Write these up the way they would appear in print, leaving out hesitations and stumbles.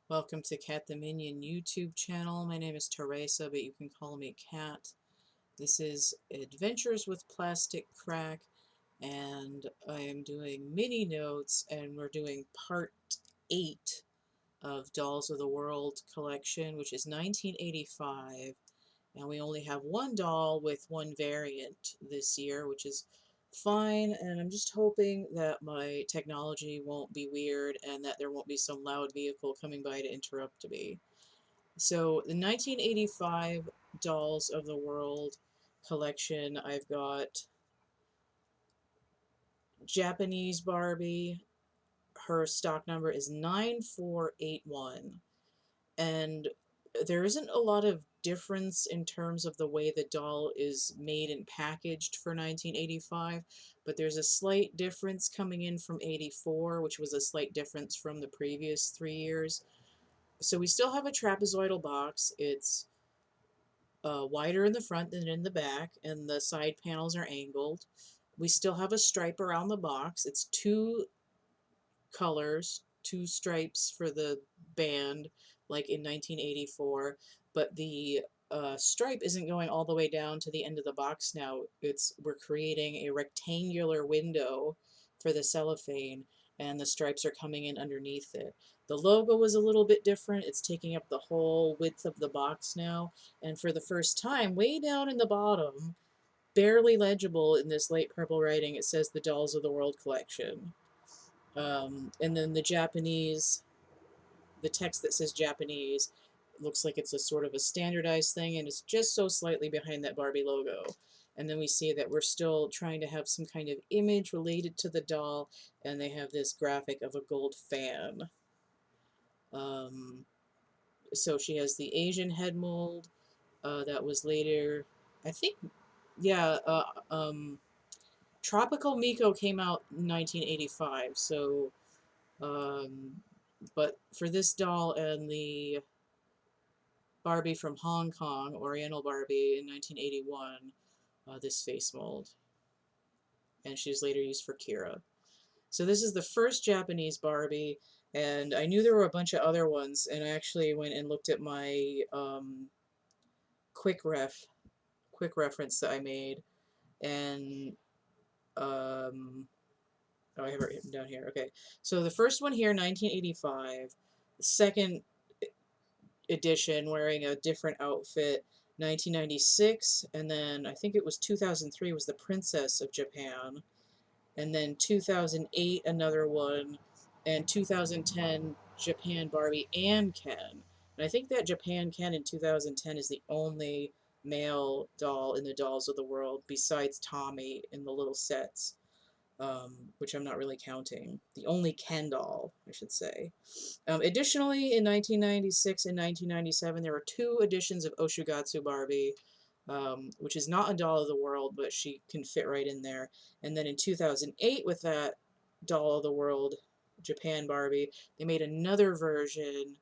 Welcome to CATtheMinion YouTube channel. My name is Teresa, but you can call me Cat. This is Adventures with Plastic Crack, and I am doing mini notes, and we're doing part 8 of Dolls of the World collection, which is 1985, and we only have one doll with one variant this year, which is fine, and I'm just hoping that my technology won't be weird and that there won't be some loud vehicle coming by to interrupt me. So the 1985 Dolls of the World collection, I've got Japanese Barbie. Her stock number is 9481. And there isn't a lot of difference in terms of the way the doll is made and packaged for 1985, but there's a slight difference coming in from 84, which was a slight difference from the previous 3 years. So we still have a trapezoidal box. It's wider in the front than in the back, and the side panels are angled. We still have a stripe around the box. It's two colors, two stripes for the band, like in 1984, but the stripe isn't going all the way down to the end of the box now. We're creating a rectangular window for the cellophane, and the stripes are coming in underneath it. The logo is a little bit different. It's taking up the whole width of the box now, and for the first time, way down in the bottom, barely legible in this light purple writing, it says the Dolls of the World collection. And then the text that says Japanese looks like it's a sort of a standardized thing, and it's just so slightly behind that Barbie logo. And then we see that we're still trying to have some kind of image related to the doll, and they have this graphic of a gold fan. Um, so she has the Asian head mold that was later, I think, yeah, Tropical Miko came out in 1985, so but for this doll and the Barbie from Hong Kong, Oriental Barbie in 1981, this face mold. And she was later used for Kira. So this is the first Japanese Barbie, and I knew there were a bunch of other ones, and I actually went and looked at my quick reference that I made, and oh, I have it written down here. Okay, so the first one here, 1985. The second edition wearing a different outfit, 1996, and then I think it was 2003 was the Princess of Japan, and then 2008 another one, and 2010 Japan Barbie and Ken. And I think that Japan Ken in 2010 is the only male doll in the Dolls of the World besides Tommy in the little sets, which I'm not really counting. The only Ken doll, I should say. Additionally, in 1996 and 1997, there were two editions of Oshugatsu Barbie, which is not a doll of the world, but she can fit right in there. And then in 2008, with that doll of the world, Japan Barbie, they made another version,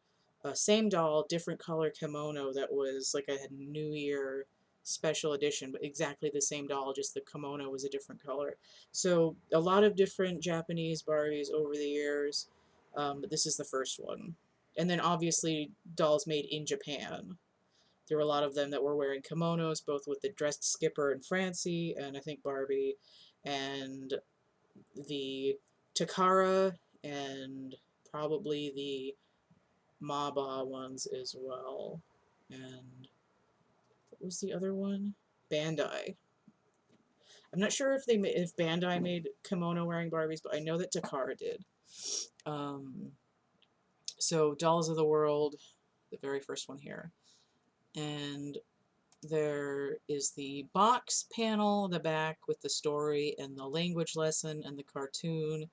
same doll, different color kimono that was like a New Year special edition, but exactly the same doll, just the kimono was a different color. So a lot of different Japanese Barbies over the years, but this is the first one. And then obviously dolls made in Japan. There were a lot of them that were wearing kimonos, both with the dressed Skipper and Francie, and I think Barbie, and the Takara, and probably the Maba ones as well. And what was the other one? Bandai. I'm not sure if Bandai made kimono wearing Barbies, but I know that Takara did. Um, so Dolls of the World, the very first one here, and there is the box panel in the back with the story and the language lesson and the cartoon.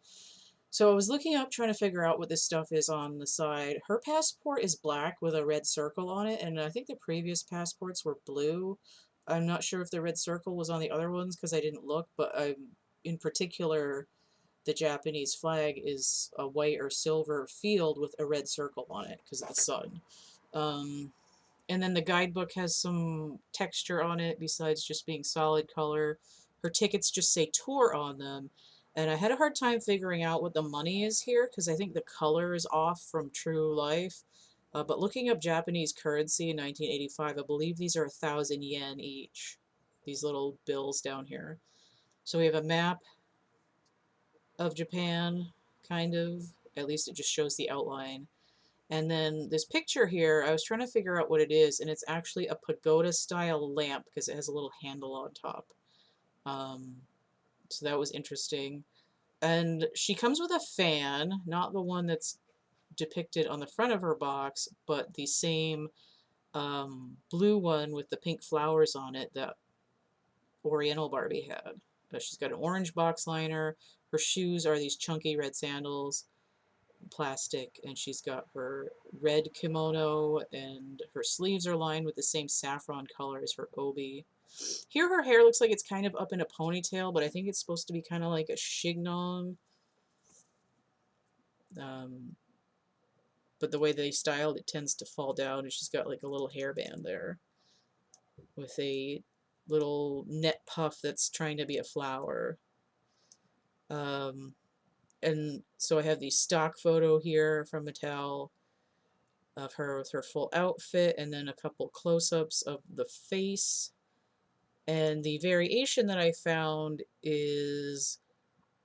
So I was looking up trying to figure out what this stuff is on the side. Her passport is black with a red circle on it, and I think the previous passports were blue. I'm not sure if the red circle was on the other ones because I didn't look, but in particular, the Japanese flag is a white or silver field with a red circle on it because of the sun. Um, and then the guidebook has some texture on it besides just being solid color. Her tickets just say tour on them. And I had a hard time figuring out what the money is here because I think the color is off from true life. But looking up Japanese currency in 1985, I believe these are 1,000 yen each. These little bills down here. So we have a map of Japan, kind of. At least it just shows the outline. And then this picture here, I was trying to figure out what it is, and it's actually a pagoda-style lamp because it has a little handle on top. So that was interesting. And she comes with a fan, not the one that's depicted on the front of her box, but the same blue one with the pink flowers on it that Oriental Barbie had. But she's got an orange box liner. Her shoes are these chunky red sandals, plastic, and she's got her red kimono, and her sleeves are lined with the same saffron color as her obi. Here her hair looks like it's kind of up in a ponytail, but I think it's supposed to be kind of like a chignon. But the way they styled it tends to fall down, and she's got like a little hairband there with a little net puff that's trying to be a flower. And so I have the stock photo here from Mattel of her with her full outfit, and then a couple close-ups of the face. And the variation that I found is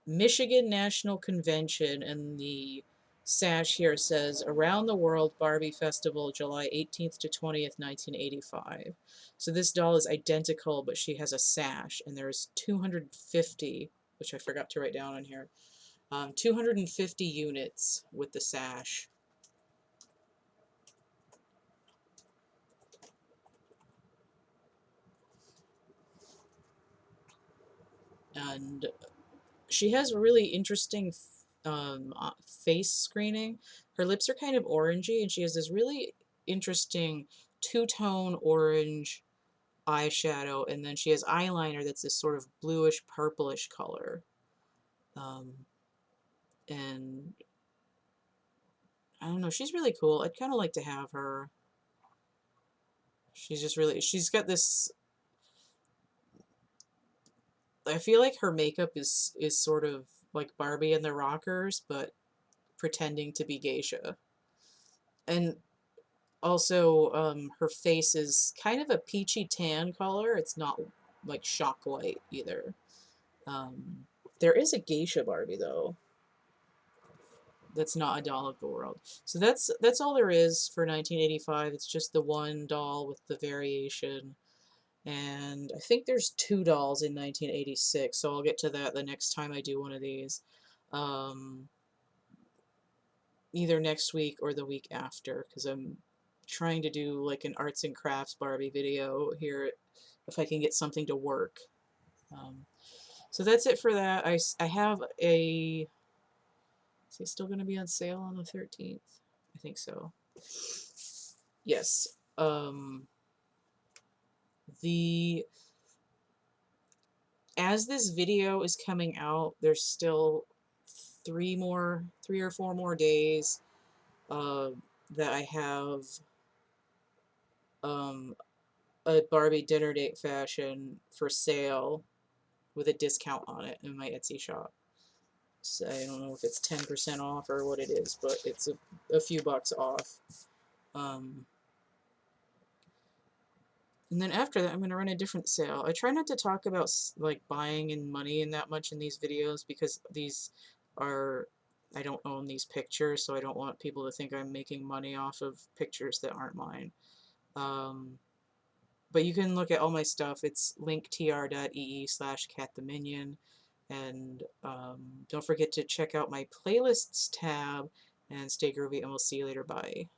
Michigan National Convention, and the sash here says Around the World Barbie Festival, July 18th to 20th, 1985. So this doll is identical, but she has a sash, and there's 250, which I forgot to write down on here, 250 units with the sash. And she has really interesting face screening. Her lips are kind of orangey, and she has this really interesting two-tone orange eyeshadow, and then she has eyeliner that's this sort of bluish purplish color. And I don't know, she's really cool. I'd kind of like to have her. She's just really, she's got this, I feel like her makeup is sort of like Barbie and the Rockers, but pretending to be geisha. And also, her face is kind of a peachy tan color. It's not like shock white either. There is a geisha Barbie though. That's not a doll of the world. So that's all there is for 1985. It's just the one doll with the variation. And I think there's two dolls in 1986, so I'll get to that the next time I do one of these. Either next week or the week after, because I'm trying to do like an arts and crafts Barbie video here if I can get something to work. So that's it for that. I have a, is it still going to be on sale on the 13th? I think so. Yes. As this video is coming out, there's still 3 or 4 more days that I have a Barbie dinner date fashion for sale with a discount on it in my Etsy shop. So I don't know if it's 10% off or what it is, but it's a few bucks off. And then after that, I'm going to run a different sale. I try not to talk about like buying and money and that much in these videos because these are, I don't own these pictures, so I don't want people to think I'm making money off of pictures that aren't mine. But you can look at all my stuff. It's linktr.ee/CATtheMinion. And don't forget to check out my playlists tab, and stay groovy, and we'll see you later. Bye.